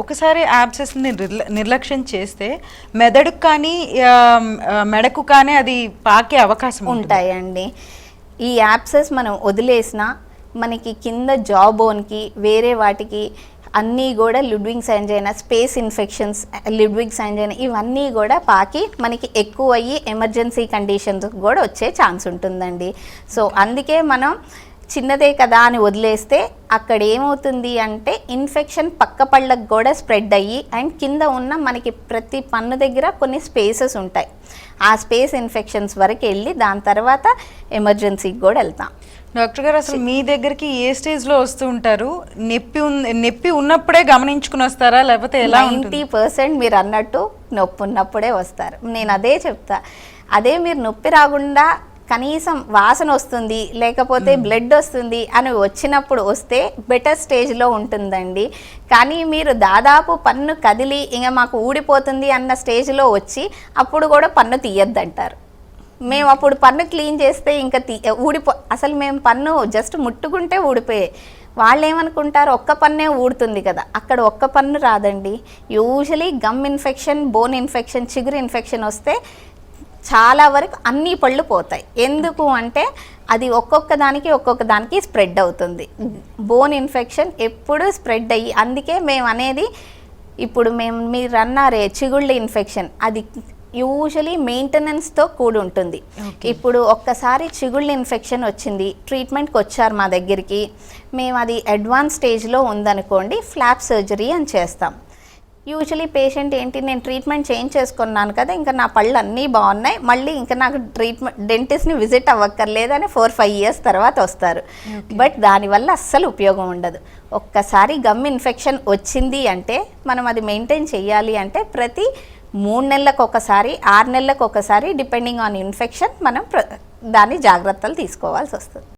ఒకసారి యాబ్సెస్ని నిర్లక్ష్యం చేస్తే మెదడుకు కానీ మెడకు కానీ అది పాకే అవకాశం ఉంటాయండి. ఈ యాబ్సెస్ మనం వదిలేసినా మనకి కింద జా బోన్కి వేరే వాటికి అన్నీ కూడా Ludwig's angina, space infections, Ludwig's angina ఇవన్నీ కూడా పాకి మనకి ఎక్కువ అయ్యి ఎమర్జెన్సీ కండిషన్స్ కూడా వచ్చే ఛాన్స్ ఉంటుందండి. సో అందుకే మనం చిన్నదే కదా అని వదిలేస్తే అక్కడ ఏమవుతుంది అంటే ఇన్ఫెక్షన్ పక్క పళ్ళకు కూడా స్ప్రెడ్ అయ్యి అండ్ కింద ఉన్న మనకి ప్రతి పన్ను దగ్గర కొన్ని స్పేసెస్ ఉంటాయి. ఆ స్పేస్ ఇన్ఫెక్షన్స్ వరకు వెళ్ళి దాని తర్వాత ఎమర్జెన్సీకి కూడా వెళ్తాం. డాక్టర్ గారు, అసలు మీ దగ్గరికి ఏ స్టేజ్లో వస్తూ ఉంటారు? నొప్పి ఉన్నప్పుడే గమనించుకుని వస్తారా, లేకపోతే ఎలా? 90% మీరు అన్నట్టు నొప్పి ఉన్నప్పుడే వస్తారు. నేను అదే చెప్తా. అదే మీరు నొప్పి రాకుండా కనీసం వాసన వస్తుంది లేకపోతే బ్లడ్ వస్తుంది అని వచ్చినప్పుడు వస్తే బెటర్ స్టేజ్లో ఉంటుందండి. కానీ మీరు దాదాపు పన్ను కదిలి ఇంకా మాకు ఊడిపోతుంది అన్న స్టేజ్లో వచ్చి అప్పుడు కూడా పన్ను తీయద్దంటారు. మేము అప్పుడు పన్ను క్లీన్ చేస్తే ఇంకా అసలు మేము పన్ను జస్ట్ ముట్టుకుంటే ఊడిపోయే. వాళ్ళు ఏమనుకుంటారు ఒక్క పన్నే ఊడుతుంది కదా, అక్కడ ఒక్క పన్ను రాదండి. Usually gum infection, bone infection, చిగురు ఇన్ఫెక్షన్ వస్తే చాలా వరకు అన్ని పళ్ళు పోతాయి. ఎందుకు అంటే అది ఒక్కొక్క దానికి స్ప్రెడ్ అవుతుంది. బోన్ ఇన్ఫెక్షన్ ఎప్పుడు స్ప్రెడ్ అయ్యి, అందుకే మేము అనేది ఇప్పుడు మీరు అన్నారే చిగుళ్ళ ఇన్ఫెక్షన్, అది యూజువలీ మెయింటెనెన్స్తో కూడి ఉంటుంది. ఇప్పుడు ఒక్కసారి చిగుళ్ళ ఇన్ఫెక్షన్ వచ్చింది, ట్రీట్మెంట్కి వచ్చారు మా దగ్గరికి, మేము అది అడ్వాన్స్ స్టేజ్లో ఉందనుకోండి ఫ్లాప్ సర్జరీ అని చేస్తాం. యూజువలీ పేషెంట్ ఏంటి, నేను ట్రీట్మెంట్ చేంజ్ చేసుకున్నాను కదా, ఇంకా నా పళ్ళు అన్నీ బాగున్నాయి, మళ్ళీ ఇంకా నాకు డెంటిస్ట్ని విజిట్ అవ్వక్కర్లేదని 4-5 years తర్వాత వస్తారు. బట్ దానివల్ల అస్సలు ఉపయోగం ఉండదు. ఒక్కసారి గమ్ ఇన్ఫెక్షన్ వచ్చింది అంటే మనం అది మెయింటైన్ చేయాలి అంటే ప్రతి 3 నెలలకు ఒకసారి, 6 నెలలకు ఒకసారి డిపెండింగ్ ఆన్ ఇన్ఫెక్షన్ మనం దాని జాగ్రత్తలు తీసుకోవాల్సి వస్తుంది.